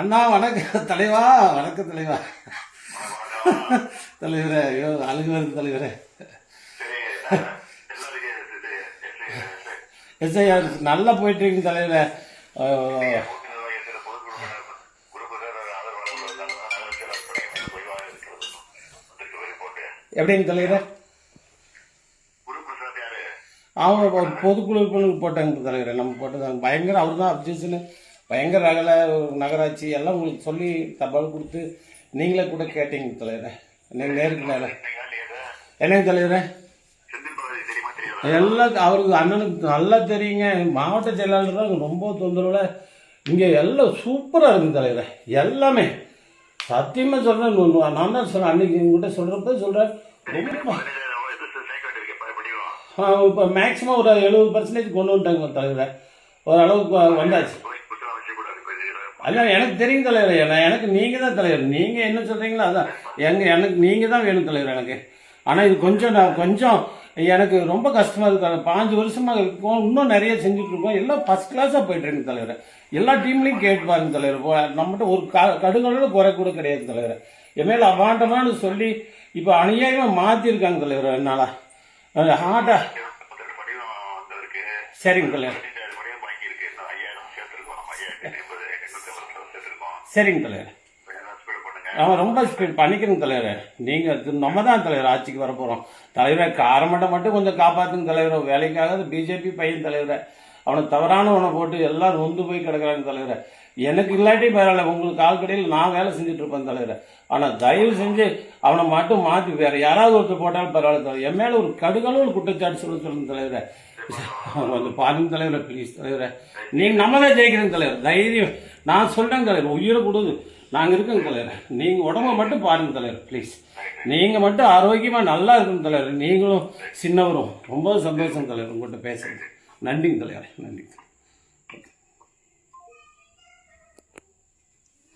அண்ணா வணக்கம் தலைவா, வணக்கம் தலைவா. தலைவரே, ஐயோ அழுகு வருது தலைவரே. எஸ்ஐஆர் நல்லா போயிட்டு இருக்குங்க தலைவரே. எப்படிங்க தலைவரே? அவங்க பொதுக்குழு போட்டாங்க தலைவரே. நம்ம போட்டதாங்க பயங்கர, அவர் தான் அப்ஜெக்ஷனு பயங்கர நகராட்சி எல்லாம் உங்களுக்கு சொல்லி தபால் கொடுத்து நீங்களே கூட கேட்டீங்க தலைவரே. நீங்கள் நேருக்கு நேரம் என்னங்க தலைவரே? எல்லாம் அவருக்கு அண்ணனுக்கு நல்லா தெரியுங்க. மாவட்ட செயலாளர் தான் ரொம்ப தொந்தரவில். இங்கே எல்லாம் சூப்பராக இருக்குது தலைவரே. எல்லாமே சத்தியமாக சொல்கிறேன். நான் தான் சொல்கிறேன், அன்றைக்கி உங்கள்கிட்ட சொல்கிறப்ப சொல்கிறேன். ரொம்ப இப்போ மேக்ஸிமம் ஒரு 70% கொண்டு வந்துட்டாங்க தலைவரை. ஓரளவுக்கு வந்தாச்சு. அதான் எனக்கு தெரியும் தலைவர். எனக்கு நீங்கள் தான் தலைவர். நீங்கள் என்ன சொல்கிறீங்களோ அதான் எனக்கு நீங்கள் தான் வேணும் தலைவர் எனக்கு. ஆனால் இது கொஞ்சம் எனக்கு ரொம்ப கஷ்டமாக இருக்குது. 5 வருஷமாக இருக்கும், இன்னும் நிறைய செஞ்சுட்ருக்கோம். எல்லாம் ஃபஸ்ட் கிளாஸாக போய்ட்டுருக்கு தலைவர். எல்லா டீம்லேயும் கேட்டு பாருங்க தலைவர். நம்மகிட்ட ஒரு கடுகளோட குறை கூட கிடையாது தலைவர். என் அபாண்டமானு சொல்லி இப்போ அநியாயமாக மாற்றிருக்காங்க தலைவர். என்னால் ஹார்ட்டா சரிங்க தலைவர். சரிங்க தலைவர். அவன் ரொம்ப ஸ்பீட் பண்ணிக்கிறேங்க தலைவர். நீங்கள் நம்ம தான் தலைவர் ஆட்சிக்கு வர போகிறோம் தலைவரை. காரமட்டை மட்டும் கொஞ்சம் காப்பாற்றுங்க தலைவர். வேலைக்காக பிஜேபி பையன் தலைவரை. அவனை தவறானவனை போட்டு எல்லாம் நொந்து போய் கிடக்கிறாங்க தலைவரை. எனக்கு இல்லாட்டி பரவாயில்ல, உங்களுக்கு ஆள்கடையில் நான் வேலை செஞ்சுட்டு இருப்பேன் தலைவர். ஆனால் தயவு செஞ்சு அவனை மட்டும் மாற்றி வேறு யாராவது ஒருத்தர் போட்டாலும் பரவாயில்ல தலைவர். என் மேலே ஒரு கடுகளவு குற்றச்சாட்டு சொல்லுங்க தலைவரை. கொஞ்சம் பாருங்க தலைவரை ப்ளீஸ் தலைவரை. நீங்கள் நம்ம தான் ஜெயிக்கிறேங்க தலைவர். தைரியம் நான் சொல்கிறேங்க தலைவர். உயிரை கொடுது நாங்கள் இருக்கோங்க தலைவர். நீங்கள் உடம்பை மட்டும் பாருங்கள் தலைவர் ப்ளீஸ். நீங்கள் மட்டும் ஆரோக்கியமாக நல்லா இருக்குங்க தலைவர். நீங்களும் சின்னவரும் ரொம்ப சந்தோஷம் தலைவர் உங்கள்கிட்ட பேசுறது. நன்றிங்க தலைவர், நன்றி.